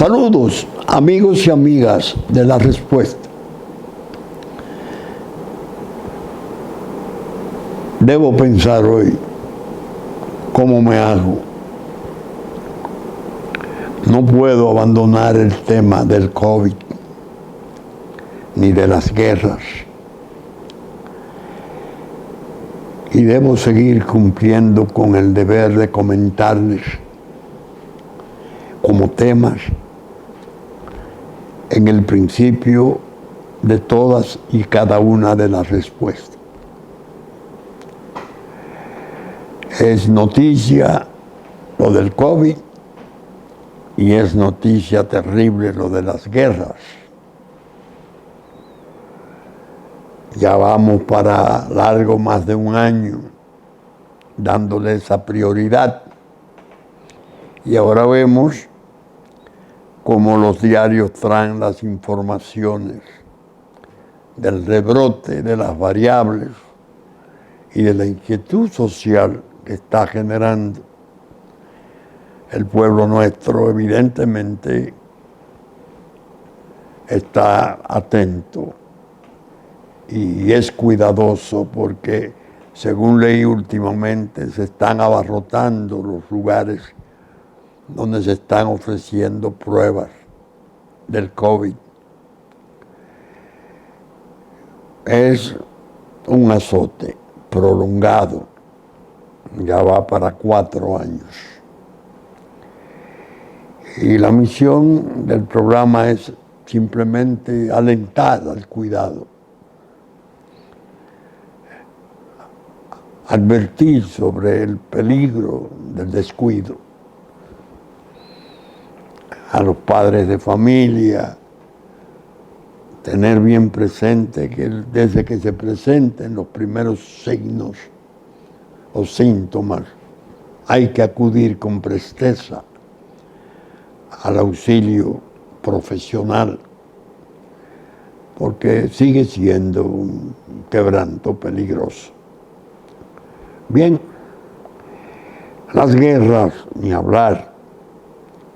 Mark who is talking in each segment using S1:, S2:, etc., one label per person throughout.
S1: Saludos, amigos y amigas de La Respuesta. Debo pensar hoy cómo me hago. No puedo abandonar el tema del COVID ni de las guerras. Y debo seguir cumpliendo con el deber de comentarles como temas en el principio de todas y cada una de las respuestas. Es noticia lo del COVID y es noticia terrible lo de las guerras. Ya vamos para largo más de un año dándole esa prioridad. Y ahora vemos cómo los diarios traen las informaciones del rebrote, de las variables y de la inquietud social que está generando el pueblo nuestro. Evidentemente está atento y es cuidadoso porque, según leí últimamente, se están abarrotando los lugares donde se están ofreciendo pruebas del COVID. Es un azote prolongado, ya va para 4 años. Y la misión del programa es simplemente alentar al cuidado, advertir sobre el peligro del descuido a los padres de familia, tener bien presente que desde que se presenten los primeros signos o síntomas, hay que acudir con presteza al auxilio profesional, porque sigue siendo un quebranto peligroso. Bien, las guerras, ni hablar,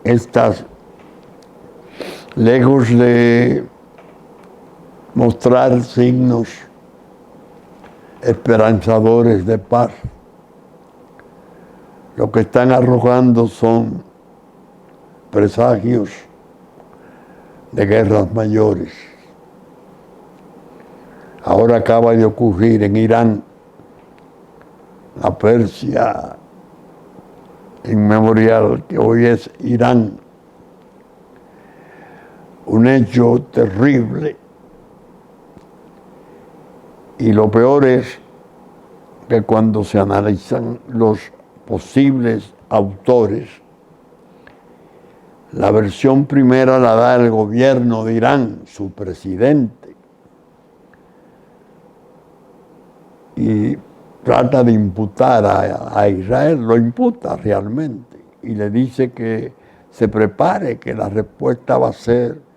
S1: estas, lejos de mostrar signos esperanzadores de paz, lo que están arrojando son presagios de guerras mayores. Ahora acaba de ocurrir en Irán, la Persia inmemorial, que hoy es Irán, un hecho terrible. Y lo peor es que cuando se analizan los posibles autores, la versión primera la da el gobierno de Irán, su presidente, y trata de imputar a Israel, lo imputa realmente, y le dice que se prepare, que la respuesta va a ser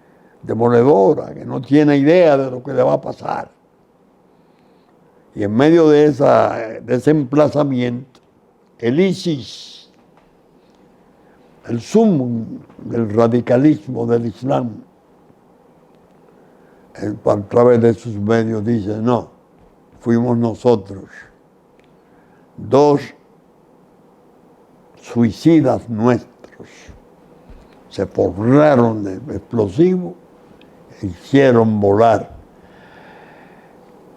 S1: demoledora, que no tiene idea de lo que le va a pasar. Y en medio de ese emplazamiento, el ISIS, el sumum del radicalismo del Islam, a través de sus medios dice: no, fuimos nosotros, 2 suicidas nuestros, se forraron de explosivos e hicieron volar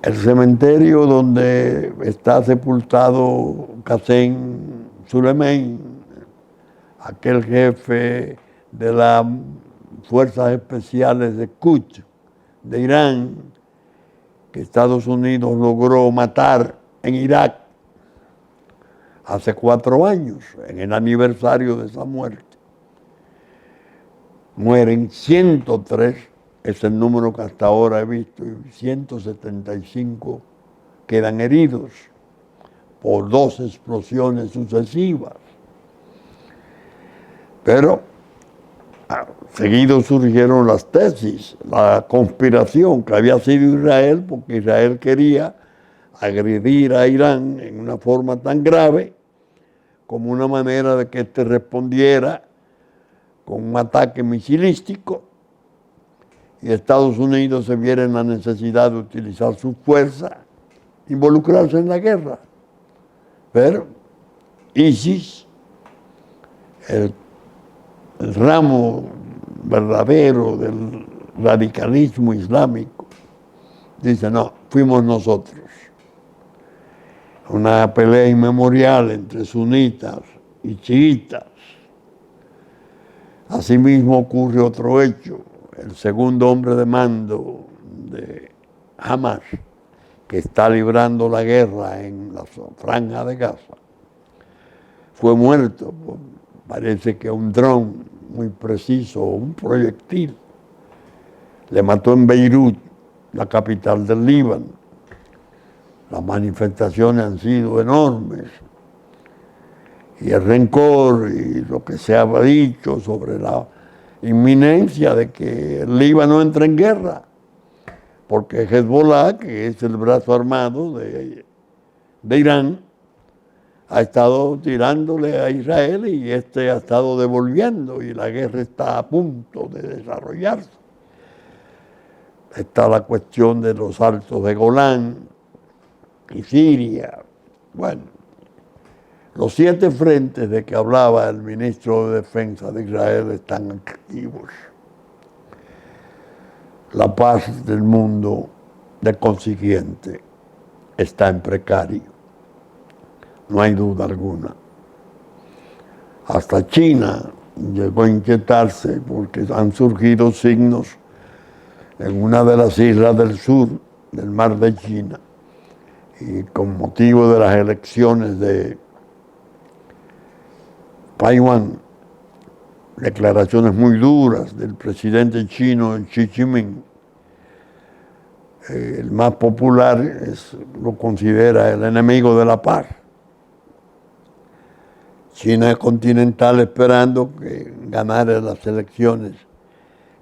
S1: el cementerio donde está sepultado Qasem Soleimani, aquel jefe de las fuerzas especiales de Quds de Irán, que Estados Unidos logró matar en Irak hace 4 años, en el aniversario de esa muerte. Mueren 103, es el número que hasta ahora he visto, y 175 quedan heridos por 2 explosiones sucesivas. Pero seguido surgieron las tesis, la conspiración que había sido Israel, porque Israel quería agredir a Irán en una forma tan grave como una manera de que éste respondiera con un ataque misilístico y Estados Unidos se viera en la necesidad de utilizar su fuerza, involucrarse en la guerra. Pero ISIS, el ramo verdadero del radicalismo islámico, dice, no, fuimos nosotros. Una pelea inmemorial entre sunitas y chiitas. Asimismo ocurre otro hecho. El segundo hombre de mando de Hamas, que está librando la guerra en la franja de Gaza, fue muerto. Parece que un dron muy preciso, un proyectil, le mató en Beirut, la capital del Líbano. Las manifestaciones han sido enormes y el rencor y lo que se ha dicho sobre la inminencia de que el Líbano entre en guerra, porque Hezbollah, que es el brazo armado de Irán, ha estado tirándole a Israel y este ha estado devolviendo y la guerra está a punto de desarrollarse. Está la cuestión de los altos de Golán y Siria. Bueno, los 7 frentes de que hablaba el ministro de Defensa de Israel están activos. La paz del mundo, de consiguiente, está en precario. No hay duda alguna. Hasta China llegó a inquietarse porque han surgido signos en una de las islas del sur del mar de China y con motivo de las elecciones de Taiwán, declaraciones muy duras del presidente chino Xi Jinping. El más popular lo considera el enemigo de la paz. China continental esperando que ganara las elecciones.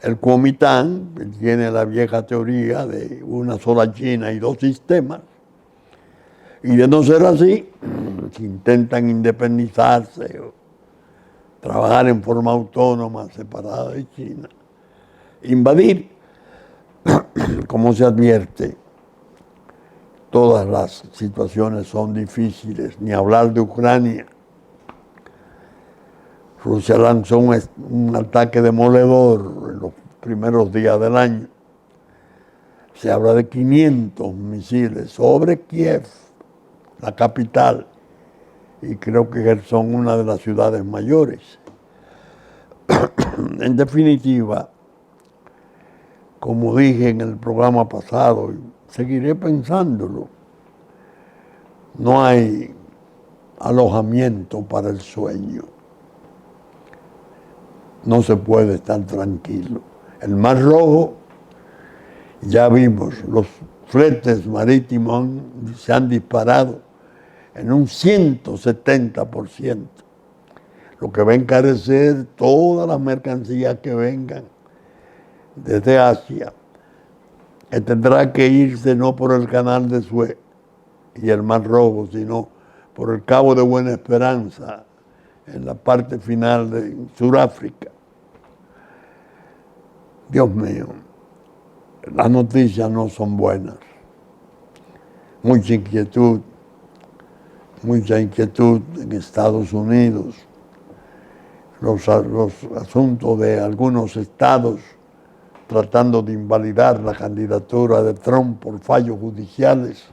S1: El Kuomintang tiene la vieja teoría de una sola China y 2 sistemas. Y de no ser así, si intentan independizarse o trabajar en forma autónoma, separada de China, invadir, como se advierte, todas las situaciones son difíciles, ni hablar de Ucrania. Rusia lanzó un ataque demoledor en los primeros días del año. Se habla de 500 misiles sobre Kiev, la capital, y creo que son una de las ciudades mayores. En definitiva, como dije en el programa pasado, y seguiré pensándolo, no hay alojamiento para el sueño. No se puede estar tranquilo. El Mar Rojo, ya vimos, los fletes marítimos se han disparado en un 170%, lo que va a encarecer todas las mercancías que vengan desde Asia, que tendrá que irse no por el canal de Suez y el Mar Rojo, sino por el Cabo de Buena Esperanza, en la parte final de Sudáfrica. Dios mío, las noticias no son buenas. Mucha inquietud en Estados Unidos. Los asuntos de algunos estados tratando de invalidar la candidatura de Trump por fallos judiciales.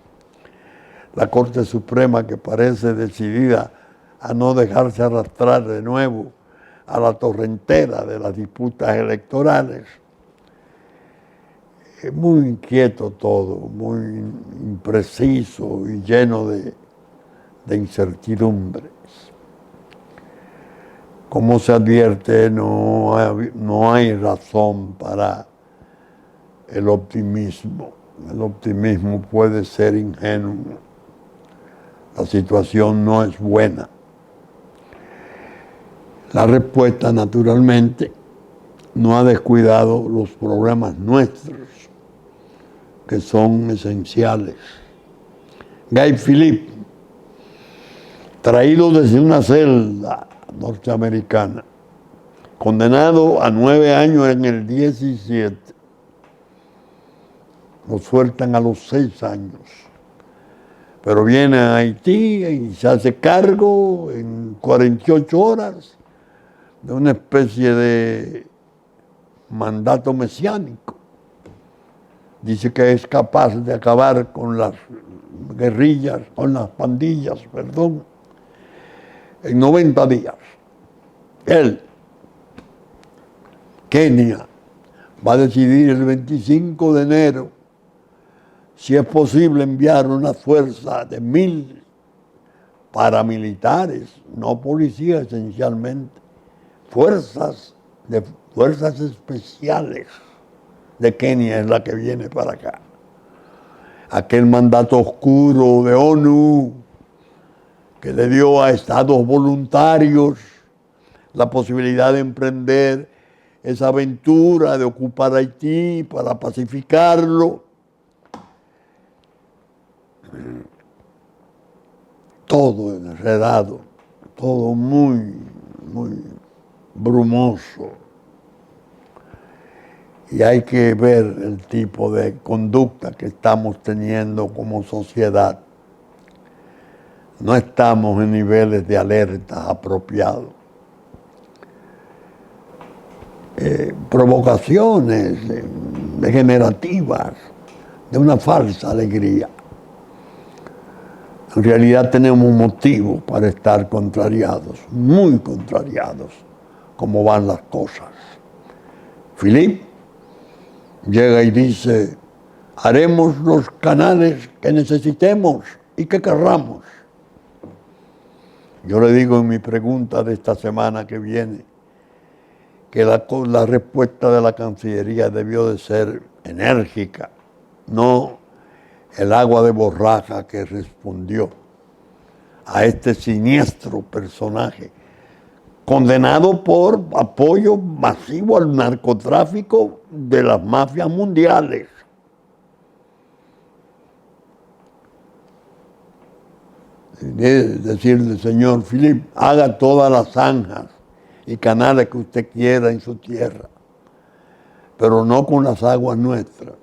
S1: La Corte Suprema que parece decidida a no dejarse arrastrar de nuevo a la torrentera de las disputas electorales. Es muy inquieto todo, muy impreciso y lleno de incertidumbres. Como se advierte, no hay razón para el optimismo. El optimismo puede ser ingenuo. La situación no es buena. La respuesta, naturalmente, no ha descuidado los problemas nuestros, que son esenciales. Guy Philippe, traído desde una celda norteamericana, condenado a 9 años en el 17. Lo sueltan a los 6 años. Pero viene a Haití y se hace cargo en 48 horas de una especie de mandato mesiánico. Dice que es capaz de acabar con las guerrillas, con las pandillas, perdón, en 90 días. Él, Kenia, va a decidir el 25 de enero si es posible enviar una fuerza de 1,000 paramilitares, no policías esencialmente, fuerzas especiales de Kenia es la que viene para acá. Aquel mandato oscuro de ONU que le dio a estados voluntarios la posibilidad de emprender esa aventura de ocupar Haití para pacificarlo. Todo enredado, todo muy, muy brumoso. Y hay que ver el tipo de conducta que estamos teniendo como sociedad. No estamos en niveles de alerta apropiados. Provocaciones degenerativas de una falsa alegría. En realidad tenemos motivos para estar contrariados, muy contrariados, como van las cosas. Philippe llega y dice, haremos los canales que necesitemos y que querramos. Yo le digo en mi pregunta de esta semana que viene que la respuesta de la Cancillería debió de ser enérgica, no el agua de borraja que respondió a este siniestro personaje, condenado por apoyo masivo al narcotráfico de las mafias mundiales. Es decirle, señor Philippe, haga todas las zanjas y canales que usted quiera en su tierra, pero no con las aguas nuestras.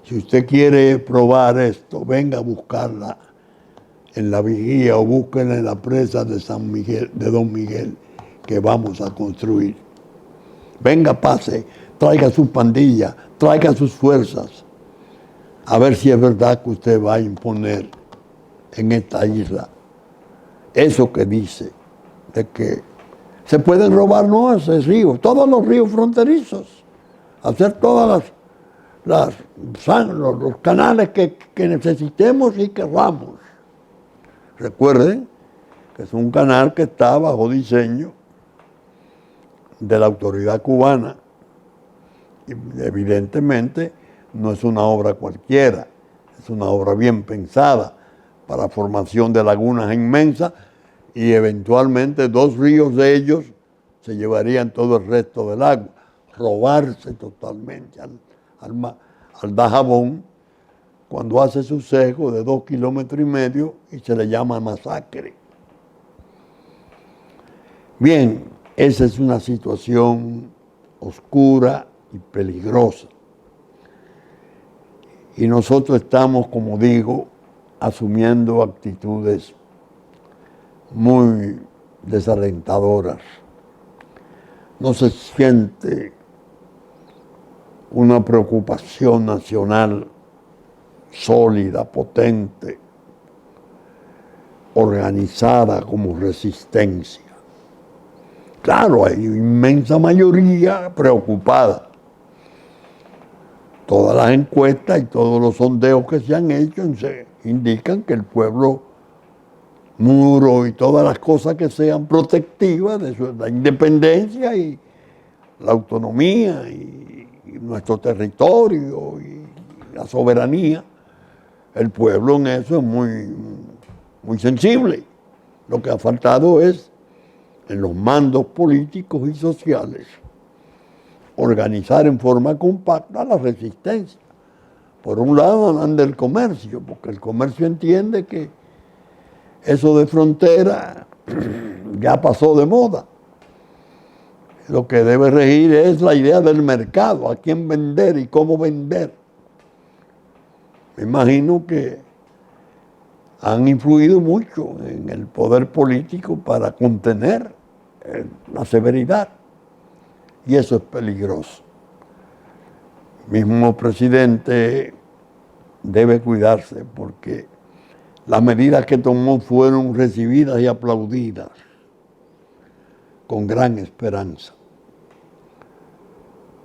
S1: Si usted quiere probar esto, venga a buscarla en la Vigía o búsquenla en la presa de San Miguel, de Don Miguel, que vamos a construir. Venga, pase, traiga su pandilla, traiga sus fuerzas, a ver si es verdad que usted va a imponer en esta isla eso que dice, de que se pueden robar nuestros ríos, todos los ríos fronterizos, hacer todas los canales que necesitemos y querramos. Recuerden que es un canal que está bajo diseño de la autoridad cubana y evidentemente no es una obra cualquiera, es una obra bien pensada para formación de lagunas inmensas y eventualmente 2 ríos de ellos se llevarían todo el resto del agua, robarse totalmente al Dajabón cuando hace su seco de 2,5 kilómetros y se le llama masacre. Bien, esa es una situación oscura y peligrosa. Y nosotros estamos, como digo, asumiendo actitudes muy desalentadoras. No se siente una preocupación nacional sólida, potente, organizada como resistencia. Claro, hay inmensa mayoría preocupada. Todas las encuestas y todos los sondeos que se han hecho indican que el pueblo muro y todas las cosas que sean protectivas de la independencia y la autonomía y nuestro territorio y la soberanía, el pueblo en eso es muy sensible. Lo que ha faltado es, en los mandos políticos y sociales, organizar en forma compacta la resistencia. Por un lado anda el comercio, porque el comercio entiende que eso de frontera ya pasó de moda. Lo que debe regir es la idea del mercado, a quién vender y cómo vender. Me imagino que han influido mucho en el poder político para contener la severidad. Y eso es peligroso. El mismo presidente debe cuidarse porque las medidas que tomó fueron recibidas y aplaudidas con gran esperanza.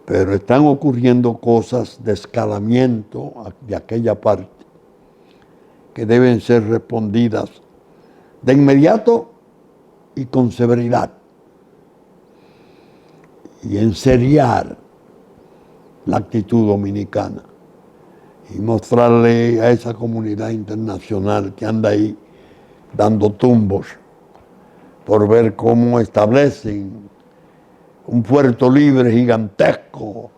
S1: Pero están ocurriendo cosas de escalamiento de aquella parte que deben ser respondidas de inmediato y con severidad. Y enseriar la actitud dominicana y mostrarle a esa comunidad internacional que anda ahí dando tumbos por ver cómo establecen un puerto libre gigantesco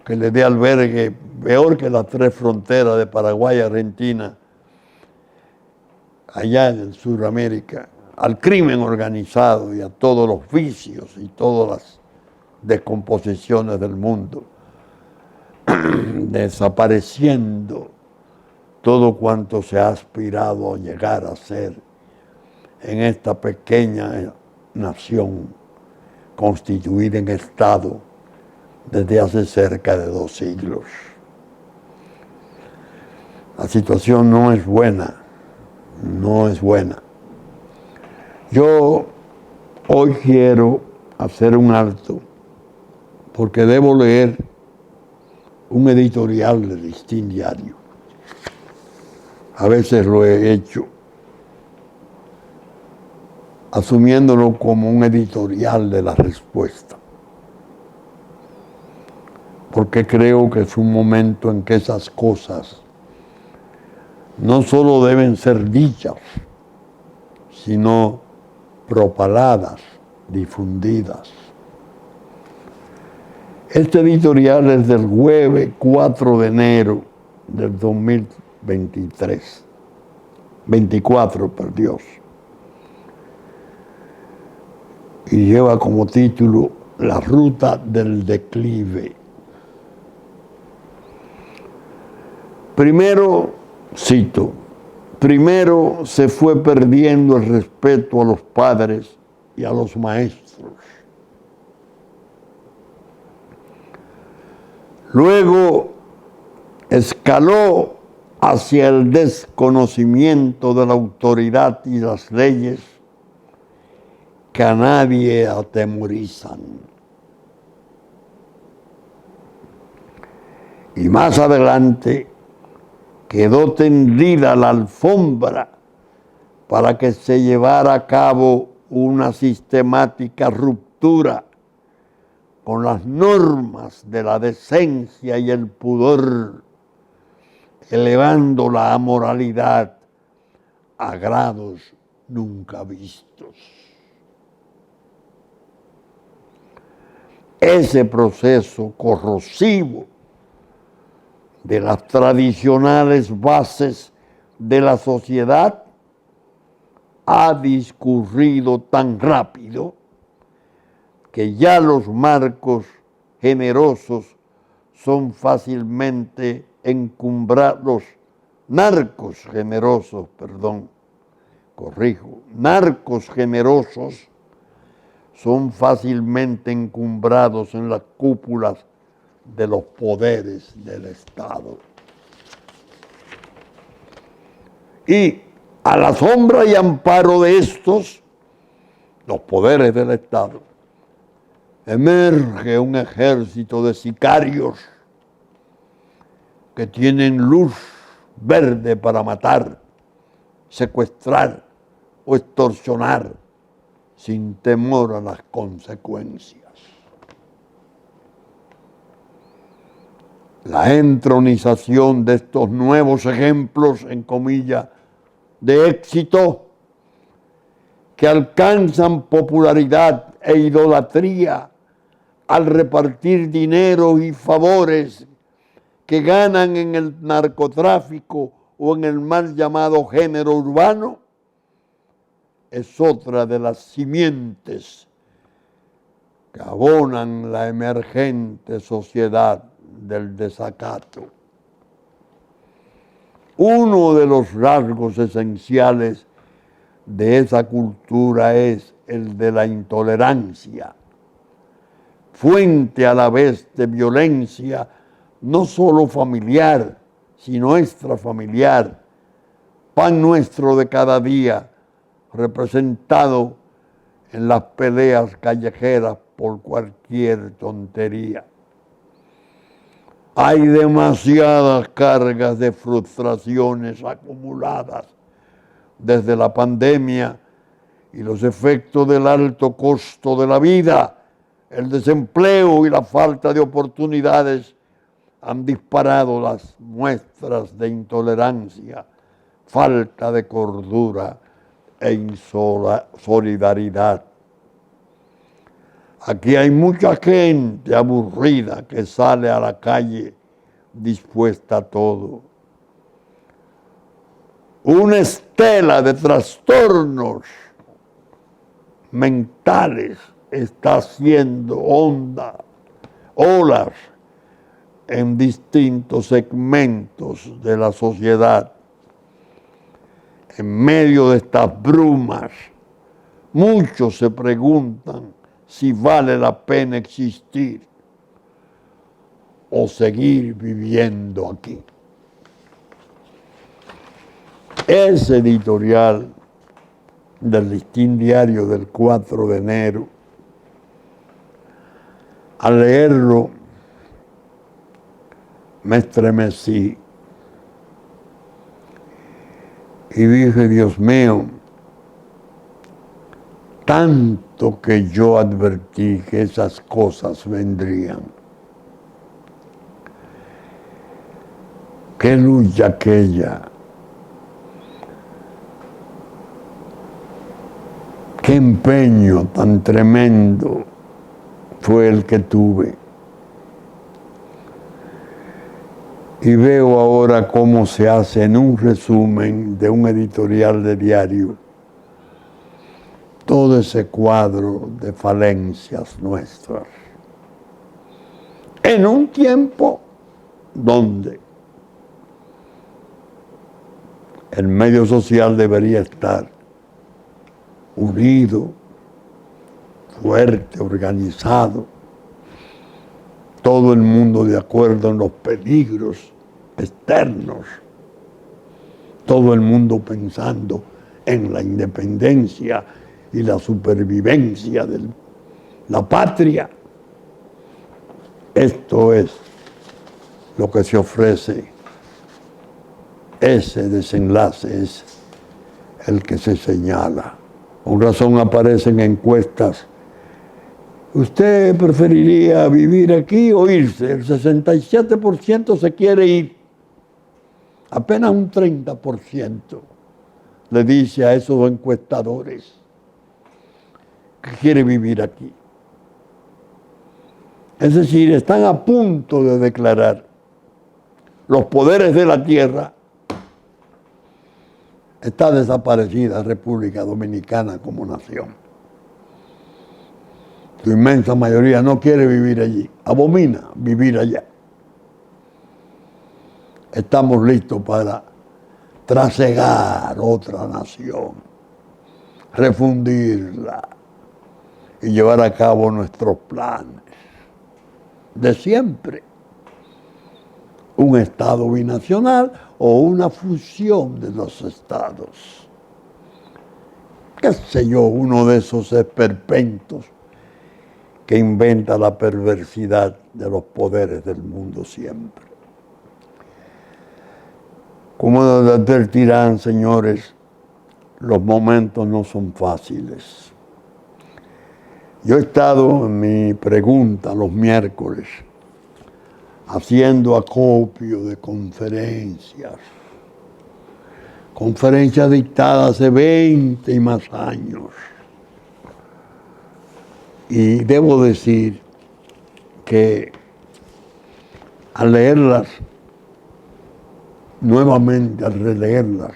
S1: que le dé albergue peor que las 3 fronteras de Paraguay y Argentina, allá en Sudamérica, al crimen organizado y a todos los vicios y todas las descomposiciones del mundo, desapareciendo todo cuanto se ha aspirado a llegar a ser en esta pequeña nación constituida en Estado desde hace cerca de 2 siglos. La situación no es buena, no es buena. Yo hoy quiero hacer un alto porque debo leer un editorial del Listín Diario. A veces lo he hecho asumiéndolo como un editorial de la respuesta, porque creo que es un momento en que esas cosas no solo deben ser dichas, sino propaladas, difundidas. Este editorial es del jueves 4 de enero del 24, por Dios. Y lleva como título La ruta del declive. Primero, cito, primero se fue perdiendo el respeto a los padres y a los maestros. Luego escaló hacia el desconocimiento de la autoridad y las leyes que a nadie atemorizan. Y más adelante quedó tendida la alfombra para que se llevara a cabo una sistemática ruptura con las normas de la decencia y el pudor, elevando la amoralidad a grados nunca vistos. Ese proceso corrosivo de las tradicionales bases de la sociedad ha discurrido tan rápido que ya los marcos generosos son fácilmente encumbrados, narcos generosos son fácilmente encumbrados en las cúpulas de los poderes del Estado. Y a la sombra y amparo de estos, los poderes del Estado, emerge un ejército de sicarios que tienen luz verde para matar, secuestrar o extorsionar sin temor a las consecuencias. La entronización de estos nuevos ejemplos, en comillas, de éxito, que alcanzan popularidad e idolatría al repartir dinero y favores que ganan en el narcotráfico o en el mal llamado género urbano, es otra de las simientes que abonan la emergente sociedad del desacato. Uno de los rasgos esenciales de esa cultura es el de la intolerancia, fuente a la vez de violencia no solo familiar, sino extrafamiliar, pan nuestro de cada día, representado en las peleas callejeras por cualquier tontería. Hay demasiadas cargas de frustraciones acumuladas desde la pandemia y los efectos del alto costo de la vida, el desempleo y la falta de oportunidades han disparado las muestras de intolerancia, falta de cordura e insolidaridad. Aquí hay mucha gente aburrida que sale a la calle dispuesta a todo. Una estela de trastornos mentales está haciendo olas en distintos segmentos de la sociedad. En medio de estas brumas, muchos se preguntan si vale la pena existir o seguir viviendo aquí. Ese editorial del Listín Diario del 4 de enero, al leerlo me estremecí y dije, Dios mío, tanto que yo advertí que esas cosas vendrían. Qué lucha aquella, qué empeño tan tremendo fue el que tuve. Y veo ahora cómo se hace en un resumen de un editorial de diario todo ese cuadro de falencias nuestras. En un tiempo donde el medio social debería estar unido, fuerte, organizado, todo el mundo de acuerdo en los peligros externos, todo el mundo pensando en la independencia y la supervivencia de la patria. Esto es lo que se ofrece. Ese desenlace es el que se señala. Con razón aparecen encuestas. ¿Usted preferiría vivir aquí o irse? El 67% se quiere ir. Apenas un 30% le dice a esos encuestadores que quiere vivir aquí. Es decir, están a punto de declarar los poderes de la tierra. Está desaparecida República Dominicana como nación. Su inmensa mayoría no quiere vivir allí, abomina vivir allá. Estamos listos para trasegar otra nación, refundirla y llevar a cabo nuestros planes de siempre. Un Estado binacional o una fusión de los estados. Qué sé yo, uno de esos esperpentos que inventa la perversidad de los poderes del mundo siempre. Como advertirán, señores, los momentos no son fáciles. Yo he estado en mi pregunta los miércoles haciendo acopio de conferencias dictadas hace 20 y más años. Y debo decir que al leerlas, nuevamente al releerlas,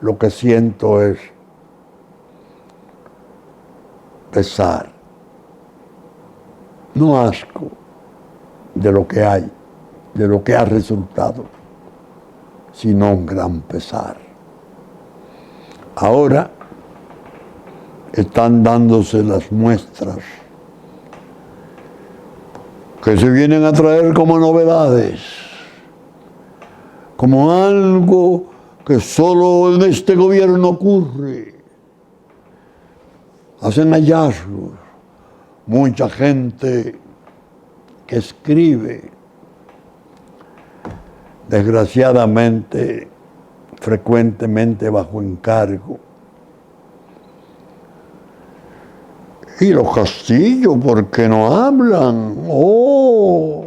S1: lo que siento es pesar, no asco de lo que hay, de lo que ha resultado, sino un gran pesar. Ahora están dándose las muestras que se vienen a traer como novedades, como algo que solo en este gobierno ocurre. Hacen hallazgos, mucha gente que escribe, desgraciadamente, frecuentemente bajo encargo. Y los Castillo, ¿por qué no hablan? Oh,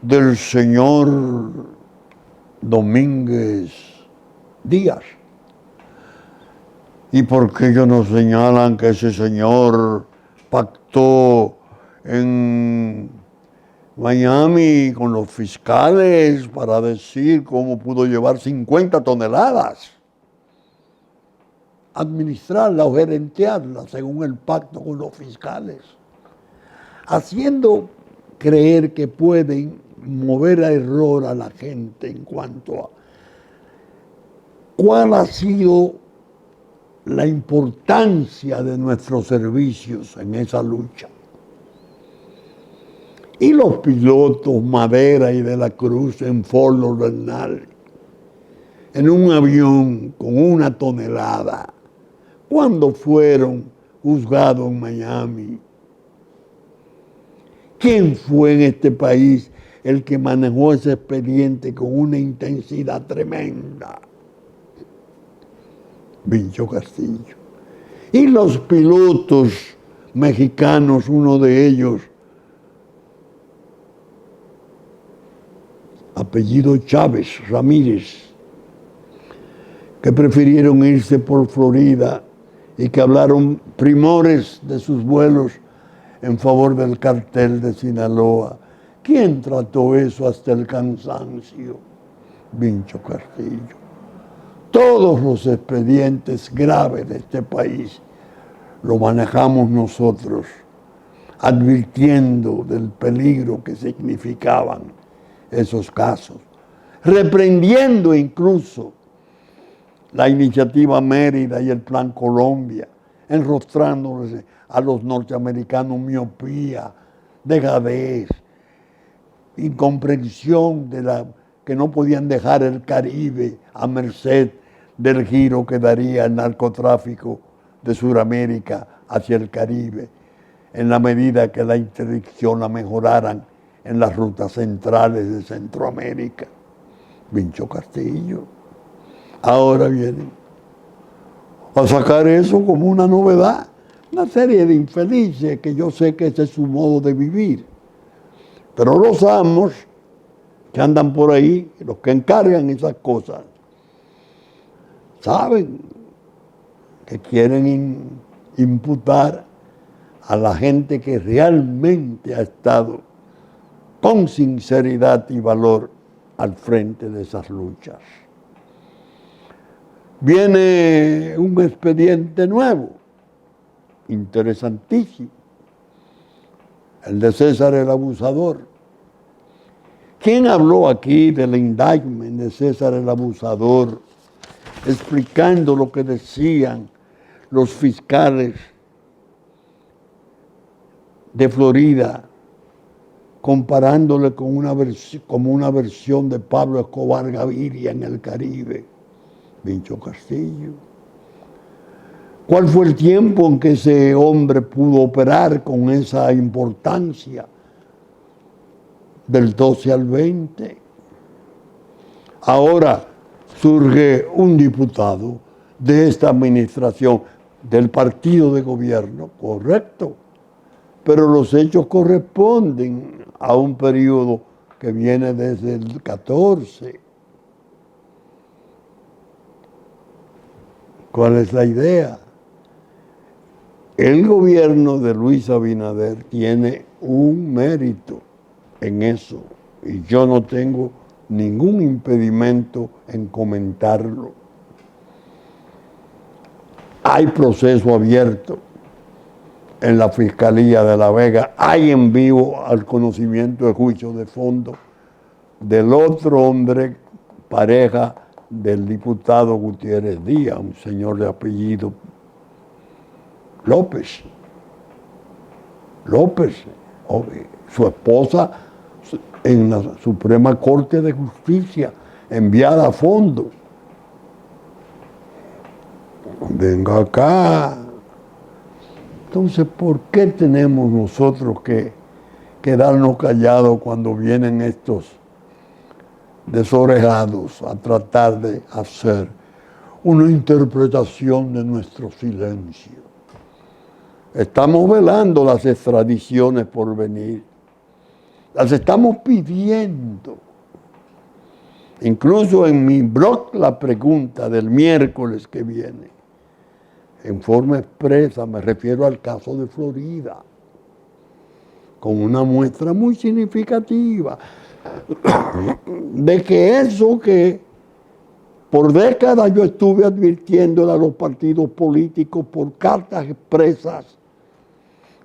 S1: del señor Domínguez Díaz. ¿Y por qué ellos no señalan que ese señor pactó en Miami con los fiscales para decir cómo pudo llevar 50 toneladas? Administrarla o gerentearla según el pacto con los fiscales, haciendo creer que pueden mover a error a la gente en cuanto a cuál ha sido la importancia de nuestros servicios en esa lucha. Y los pilotos Madera y de la Cruz en Fort Lauderdale, en un avión con 1 tonelada, cuando fueron juzgados en Miami. ¿Quién fue en este país el que manejó ese expediente con una intensidad tremenda? Vincho Castillo. Y los pilotos mexicanos, uno de ellos, apellido Chávez Ramírez, que prefirieron irse por Florida y que hablaron primores de sus vuelos en favor del cartel de Sinaloa. ¿Quién trató eso hasta el cansancio? Vincho Castillo. Todos los expedientes graves de este país lo manejamos nosotros, advirtiendo del peligro que significaban esos casos, reprendiendo incluso la iniciativa Mérida y el Plan Colombia, enrostrándoles a los norteamericanos miopía, dejadez, incomprensión de que no podían dejar el Caribe a merced del giro que daría el narcotráfico de Sudamérica hacia el Caribe, en la medida que la interdicción la mejoraran en las rutas centrales de Centroamérica. Vincho Castillo. Ahora vienen a sacar eso como una novedad. Una serie de infelices que yo sé que ese es su modo de vivir. Pero los amos que andan por ahí, los que encargan esas cosas, saben que quieren imputar a la gente que realmente ha estado con sinceridad y valor al frente de esas luchas. Viene un expediente nuevo, interesantísimo, el de César el Abusador. ¿Quién habló aquí del indictment de César el Abusador, explicando lo que decían los fiscales de Florida, comparándole con como una versión de Pablo Escobar Gaviria en el Caribe? Vincho Castillo. ¿Cuál fue el tiempo en que ese hombre pudo operar con esa importancia? Del 12 al 20. Ahora surge un diputado de esta administración, del partido de gobierno, correcto, pero los hechos corresponden a un periodo que viene desde el 14. ¿Cuál es la idea? El gobierno de Luis Abinader tiene un mérito en eso, y yo no tengo ningún impedimento en comentarlo. Hay proceso abierto, en la Fiscalía de La Vega hay en vivo al conocimiento de juicio de fondo del otro hombre, pareja del diputado Gutiérrez Díaz, un señor de apellido López. Su esposa en la Suprema Corte de Justicia, enviada a fondo. Venga acá. Entonces, ¿por qué tenemos nosotros que quedarnos callados cuando vienen estos desorejados a tratar de hacer una interpretación de nuestro silencio? Estamos velando las extradiciones por venir. Las estamos pidiendo. Incluso en mi blog La Pregunta del miércoles que viene, en forma expresa me refiero al caso de Florida, con una muestra muy significativa de que eso que por décadas yo estuve advirtiéndole a los partidos políticos por cartas expresas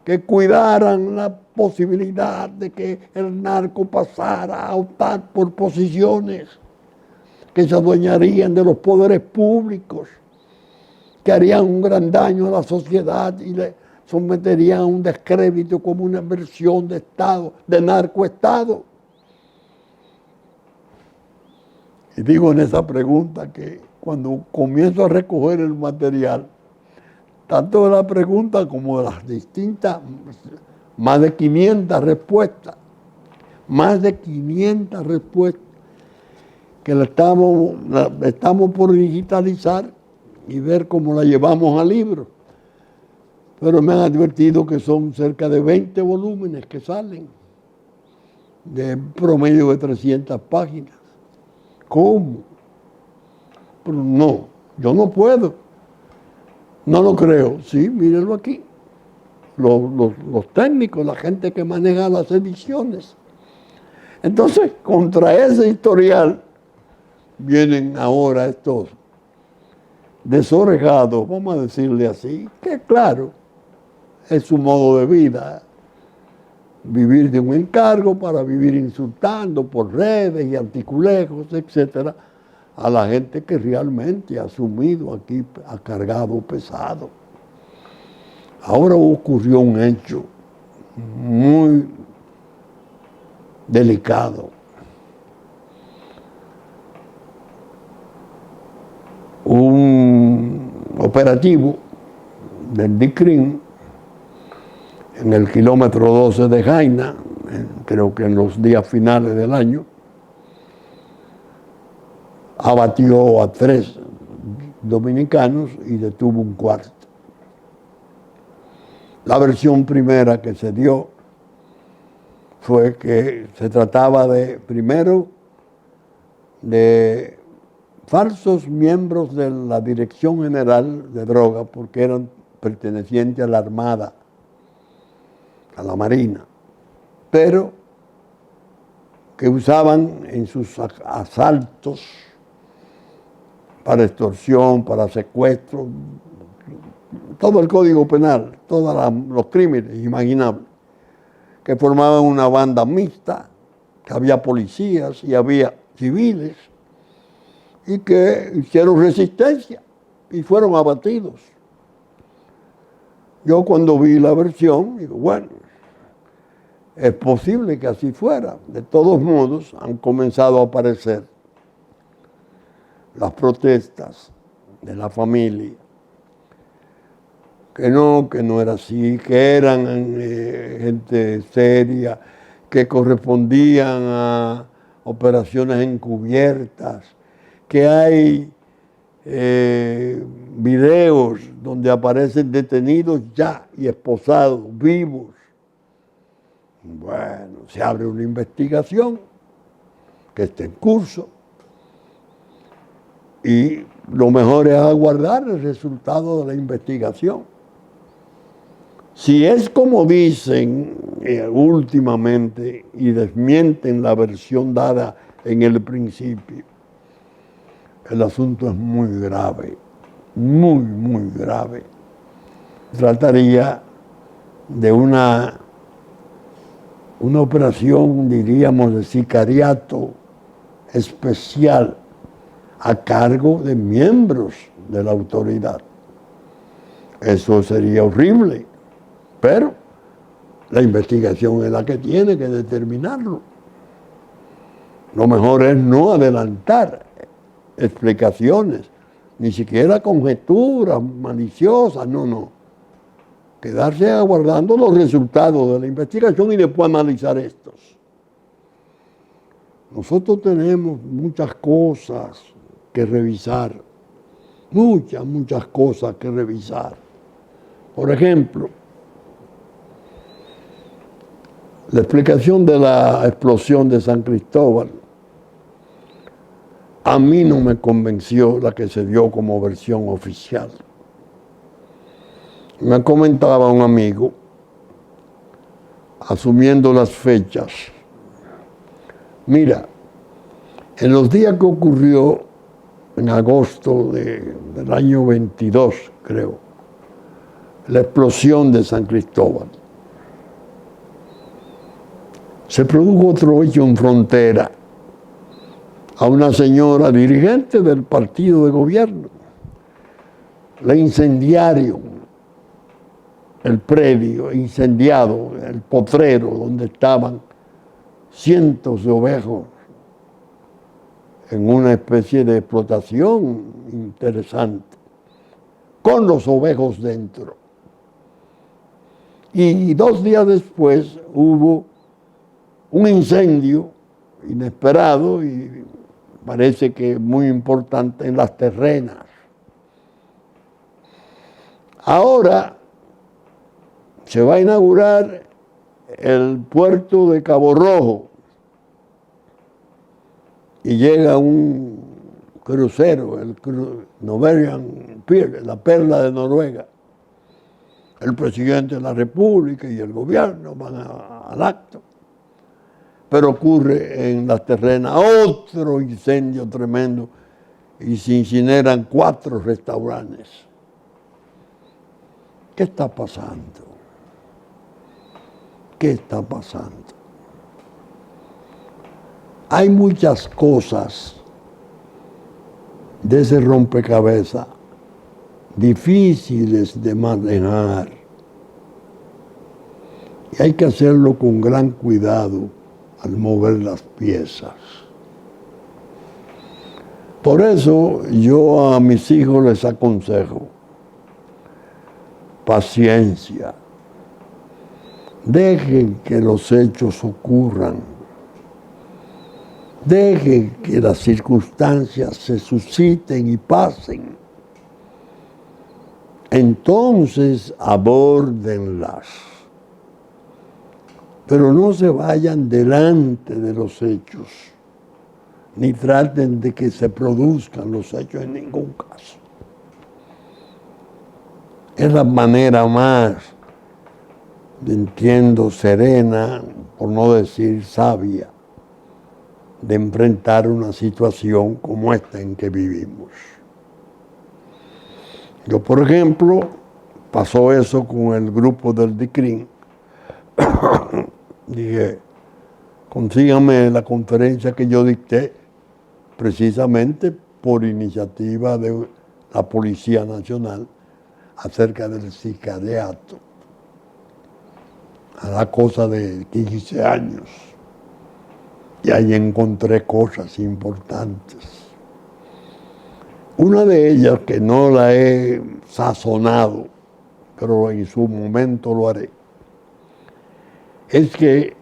S1: que cuidaran la posibilidad de que el narco pasara a optar por posiciones que se adueñarían de los poderes públicos, que harían un gran daño a la sociedad y le someterían a un descrédito como una versión de Estado, de narcoestado. Y digo en esa pregunta que cuando comienzo a recoger el material, tanto de la pregunta como de las distintas, más de 500 respuestas, que la estamos por digitalizar y ver cómo la llevamos al libro. Pero me han advertido que son cerca de 20 volúmenes que salen, de promedio de 300 páginas. ¿Cómo? Pero no, yo no puedo. No lo creo. Sí, mírenlo aquí. Los técnicos, la gente que maneja las ediciones. Entonces, contra ese historial vienen ahora estos desorejados, vamos a decirle así, que claro, es su modo de vida, vivir de un encargo para vivir insultando por redes y articulejos, etcétera, a la gente que realmente ha asumido aquí, ha cargado pesado. Ahora ocurrió un hecho muy delicado. Un operativo del DICRIM en el kilómetro 12 de Jaina, creo que en los días finales del año, abatió a 3 dominicanos y detuvo un cuarto. La versión primera que se dio fue que se trataba primero de falsos miembros de la Dirección General de Drogas, porque eran pertenecientes a la Armada, a la Marina, pero que usaban en sus asaltos para extorsión, para secuestro, todo el Código Penal, todos los crímenes imaginables, que formaban una banda mixta, que había policías y había civiles, y que hicieron resistencia y fueron abatidos. Yo cuando vi la versión, digo, bueno, es posible que así fuera. De todos modos, han comenzado a aparecer las protestas de la familia, que no era así, que eran gente seria, que correspondían a operaciones encubiertas, que hay videos donde aparecen detenidos ya y esposados, vivos. Bueno, se abre una investigación que está en curso y lo mejor es aguardar el resultado de la investigación. Si es como dicen últimamente y desmienten la versión dada en el principio, el asunto es muy grave, muy, muy grave. Trataría de una operación, diríamos, de sicariato especial a cargo de miembros de la autoridad. Eso sería horrible, pero la investigación es la que tiene que determinarlo. Lo mejor es no adelantar explicaciones, ni siquiera conjeturas maliciosas, no. Quedarse aguardando los resultados de la investigación y después analizar estos. Nosotros tenemos muchas cosas que revisar, muchas cosas que revisar. Por ejemplo, la explicación de la explosión de San Cristóbal, a mí no me convenció la que se dio como versión oficial. Me comentaba un amigo, asumiendo las fechas, mira, en los días que ocurrió, en agosto del año 22, creo, la explosión de San Cristóbal, se produjo otro hecho en frontera a una señora dirigente del partido de gobierno. La incendiaron el predio, incendiado, el potrero donde estaban cientos de ovejos en una especie de explotación interesante, con los ovejos dentro. Y 2 días después hubo un incendio inesperado y parece que muy importante en las terrenas. Ahora se va a inaugurar el puerto de Cabo Rojo y llega un crucero, el Norwegian Pier, la perla de Noruega. El presidente de la República y el gobierno van al acto. Pero ocurre en las terrenas otro incendio tremendo y se incineran 4 restaurantes. ¿Qué está pasando? ¿Qué está pasando? Hay muchas cosas de ese rompecabezas difíciles de manejar y hay que hacerlo con gran cuidado al mover las piezas. Por eso yo a mis hijos les aconsejo paciencia. Dejen que los hechos ocurran. Dejen que las circunstancias se susciten y pasen. Entonces abórdenlas. Pero no se vayan delante de los hechos, ni traten de que se produzcan los hechos en ningún caso. Es la manera más, entiendo, serena, por no decir sabia, de enfrentar una situación como esta en que vivimos. Yo, por ejemplo, pasó eso con el grupo del DICRIN. Dije, consíganme la conferencia que yo dicté, precisamente por iniciativa de la Policía Nacional, acerca del sicariato. A la cosa de 15 años. Y ahí encontré cosas importantes. Una de ellas, que no la he sazonado, pero en su momento lo haré, es que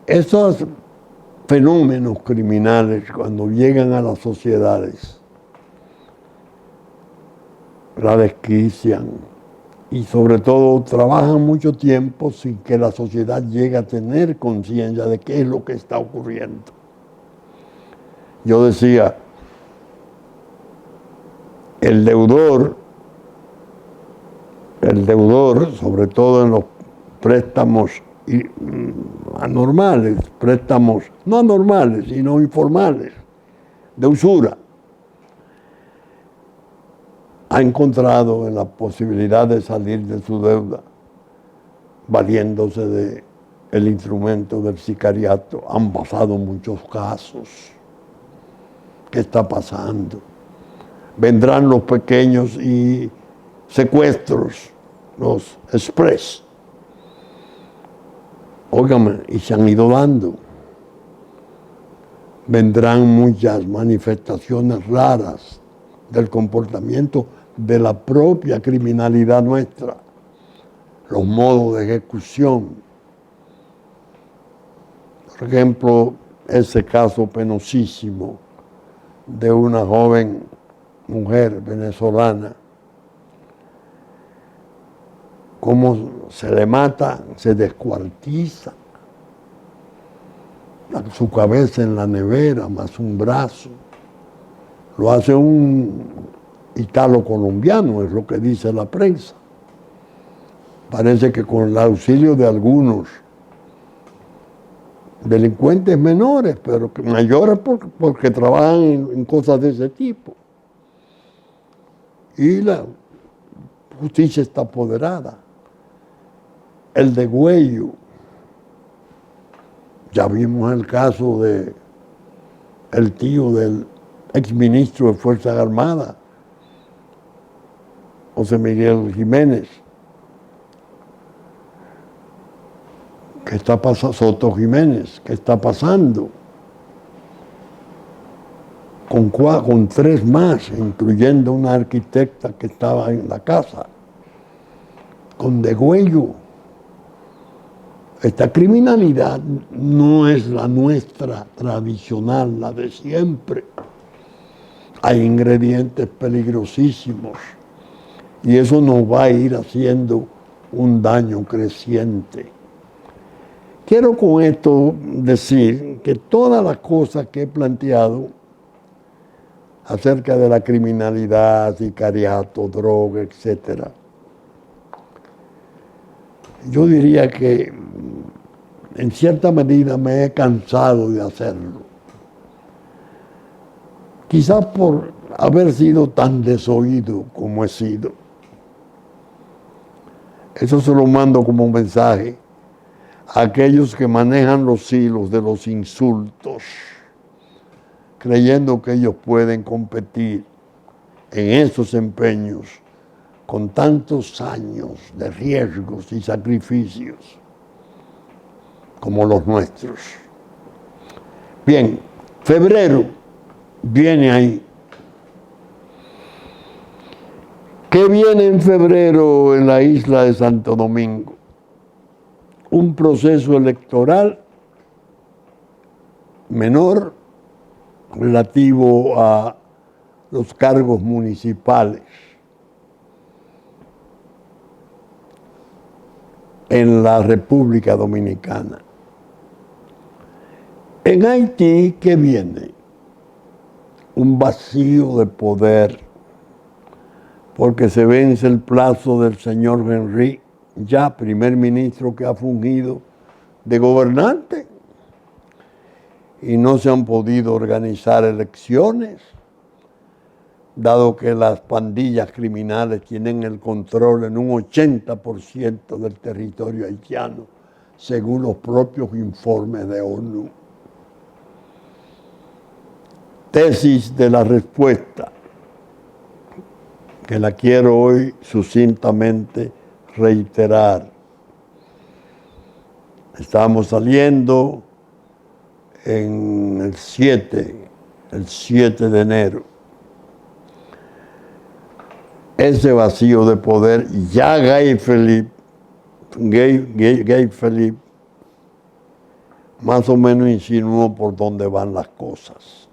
S1: esos fenómenos criminales, cuando llegan a las sociedades, la desquician y sobre todo trabajan mucho tiempo sin que la sociedad llegue a tener conciencia de qué es lo que está ocurriendo. Yo decía, el deudor, sobre todo en los préstamos anormales, préstamos no anormales, sino informales, de usura, ha encontrado en la posibilidad de salir de su deuda valiéndose del instrumento del sicariato. Han pasado muchos casos. ¿Qué está pasando? Vendrán los pequeños y secuestros, los express. Óigame, y se han ido dando. Vendrán muchas manifestaciones raras del comportamiento de la propia criminalidad nuestra, los modos de ejecución. Por ejemplo, ese caso penosísimo de una joven mujer venezolana, cómo se le mata, se descuartiza, su cabeza en la nevera, más un brazo. Lo hace un italo-colombiano, es lo que dice la prensa. Parece que con el auxilio de algunos delincuentes menores, pero mayores porque trabajan en cosas de ese tipo. Y la justicia está apoderada. El degüello. Ya vimos el caso de el tío del exministro de Fuerzas Armadas, José Miguel Jiménez, ¿qué está pasando? Soto Jiménez, ¿qué está pasando? Con 3 más, incluyendo una arquitecta que estaba en la casa, con degüello. Esta criminalidad no es la nuestra tradicional, la de siempre. Hay ingredientes peligrosísimos y eso nos va a ir haciendo un daño creciente. Quiero con esto decir que todas las cosas que he planteado acerca de la criminalidad, sicariato, droga, etc., yo diría que en cierta medida me he cansado de hacerlo. Quizás por haber sido tan desoído como he sido. Eso se lo mando como mensaje a aquellos que manejan los hilos de los insultos, creyendo que ellos pueden competir en esos empeños con tantos años de riesgos y sacrificios como los nuestros. Bien, febrero viene ahí. ¿Qué viene en febrero en la isla de Santo Domingo? Un proceso electoral menor relativo a los cargos municipales en la República Dominicana. En Haití, ¿qué viene? Un vacío de poder, porque se vence el plazo del señor Henry, ya primer ministro que ha fungido de gobernante, y no se han podido organizar elecciones, dado que las pandillas criminales tienen el control en un 80% del territorio haitiano, según los propios informes de ONU. Tesis de la respuesta, que la quiero hoy sucintamente reiterar. Estamos saliendo en el 7 de enero. Ese vacío de poder, ya Gay Philippe, más o menos insinuó por dónde van las cosas.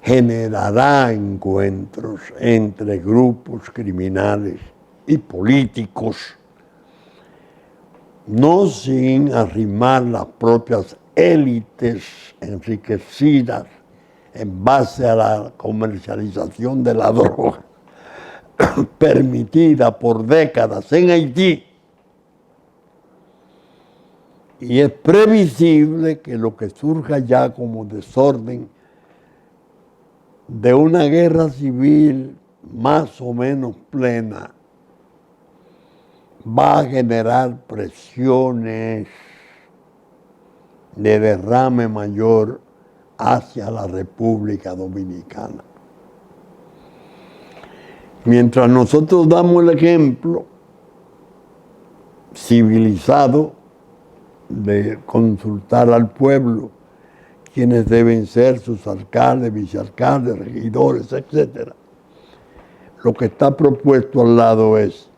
S1: Generará encuentros entre grupos criminales y políticos, no sin arrimar las propias élites enriquecidas en base a la comercialización de la droga permitida por décadas en Haití. Y es previsible que lo que surja ya como desorden de una guerra civil más o menos plena va a generar presiones de derrame mayor hacia la República Dominicana. Mientras nosotros damos el ejemplo civilizado de consultar al pueblo quiénes deben ser sus alcaldes, vicealcaldes, regidores, etc. Lo que está propuesto al lado es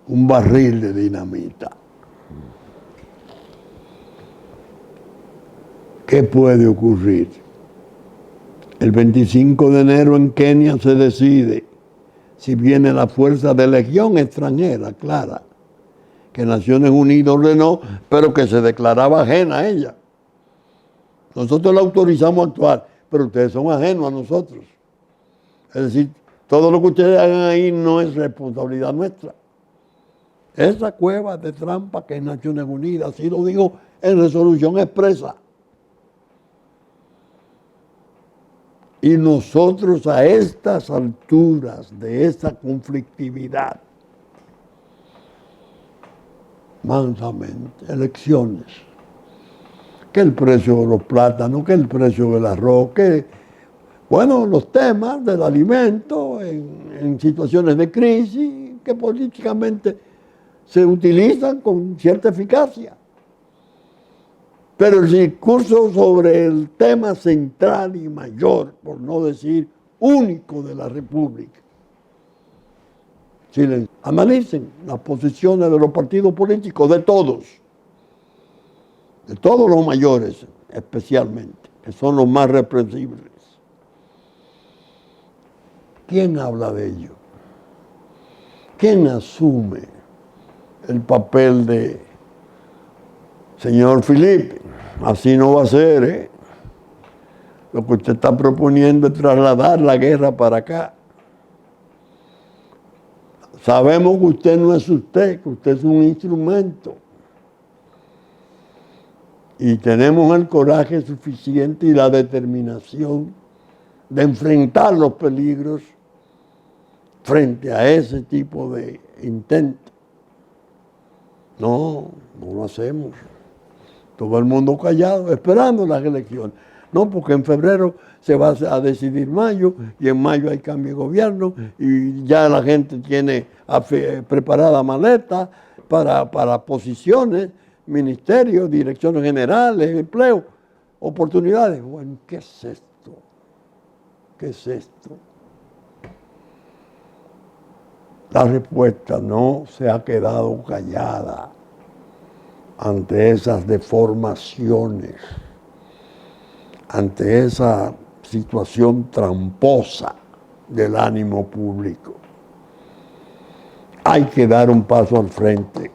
S1: un barril de dinamita. ¿Qué puede ocurrir? El 25 de enero en Kenia se decide si viene la fuerza de legión extranjera, clara, que Naciones Unidas ordenó, pero que se declaraba ajena a ella. Nosotros la autorizamos a actuar, pero ustedes son ajenos a nosotros. Es decir, todo lo que ustedes hagan ahí no es responsabilidad nuestra. Esa cueva de trampa que es Naciones Unidas, así lo digo en resolución expresa. Y nosotros a estas alturas de esta conflictividad, mansamente, elecciones, que el precio de los plátanos, que el precio del arroz, que, bueno, los temas del alimento en situaciones de crisis que políticamente se utilizan con cierta eficacia. Pero el discurso sobre el tema central y mayor, por no decir único de la República. Si analicen las posiciones de los partidos políticos, de todos los mayores especialmente, que son los más represibles. ¿Quién habla de ello? ¿Quién asume el papel de señor Filipe? Así no va a ser, ¿eh? Lo que usted está proponiendo es trasladar la guerra para acá. Sabemos que usted no es usted, que usted es un instrumento. Y tenemos el coraje suficiente y la determinación de enfrentar los peligros frente a ese tipo de intento. No lo hacemos. Todo el mundo callado, esperando las elecciones. No, porque en febrero se va a decidir mayo, y en mayo hay cambio de gobierno, y ya la gente tiene preparada maleta para posiciones, ministerios, direcciones generales, empleo, oportunidades. Bueno, ¿qué es esto? ¿Qué es esto? La respuesta no se ha quedado callada ante esas deformaciones, ante esa situación tramposa del ánimo público. Hay que dar un paso al frente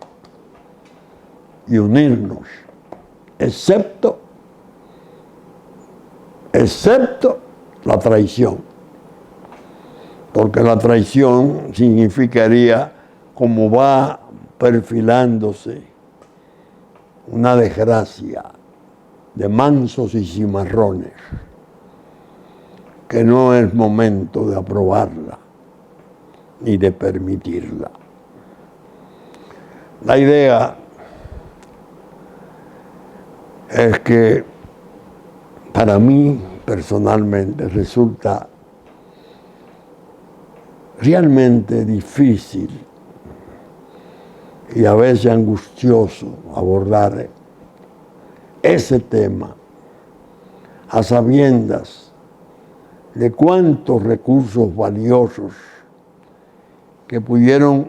S1: y unirnos, excepto la traición, porque la traición significaría, como va perfilándose, una desgracia de mansos y cimarrones, que no es momento de aprobarla ni de permitirla. La idea es que para mí personalmente resulta realmente difícil y a veces angustioso abordar ese tema a sabiendas de cuántos recursos valiosos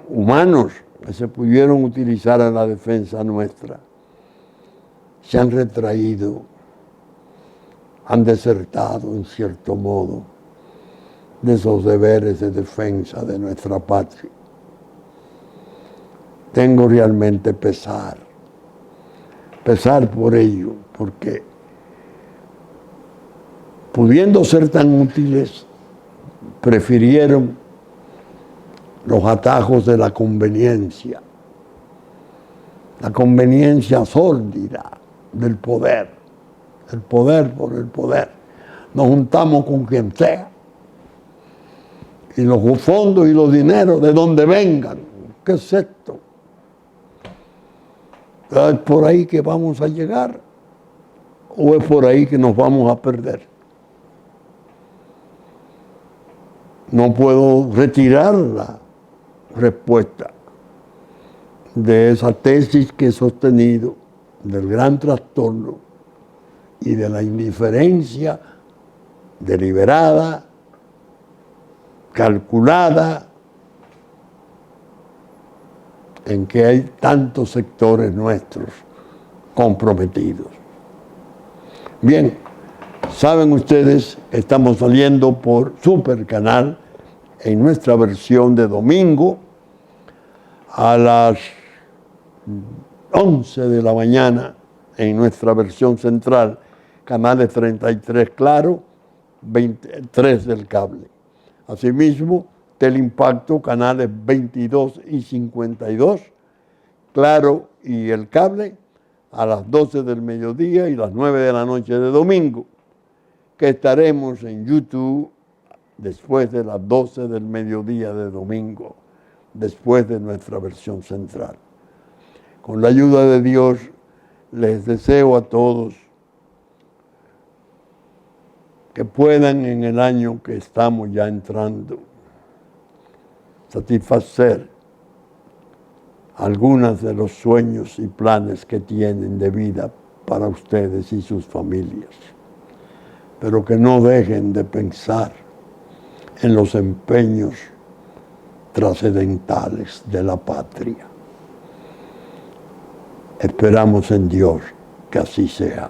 S1: humanos que se pudieron utilizar en la defensa nuestra se han retraído, han desertado en cierto modo de esos deberes de defensa de nuestra patria. Tengo realmente pesar por ello, porque pudiendo ser tan útiles, prefirieron los atajos de la conveniencia sórdida del poder, el poder por el poder. Nos juntamos con quien sea, y los fondos y los dineros de donde vengan, ¿qué es esto? ¿Es por ahí que vamos a llegar o es por ahí que nos vamos a perder? No puedo retirar la respuesta de esa tesis que he sostenido del gran trastorno y de la indiferencia deliberada, calculada, en que hay tantos sectores nuestros comprometidos. Bien, saben ustedes, estamos saliendo por Supercanal en nuestra versión de domingo a las 11 de la mañana en nuestra versión central, canales 33 Claro, 23 del cable. Asimismo, Teleimpacto, canales 22 y 52, Claro y el cable, a las 12 del mediodía y las 9 de la noche de domingo, que estaremos en YouTube después de las 12 del mediodía de domingo, después de nuestra versión central. Con la ayuda de Dios, les deseo a todos que puedan en el año que estamos ya entrando satisfacer algunos de los sueños y planes que tienen de vida para ustedes y sus familias, pero que no dejen de pensar en los empeños trascendentales de la patria. Esperamos en Dios que así sea.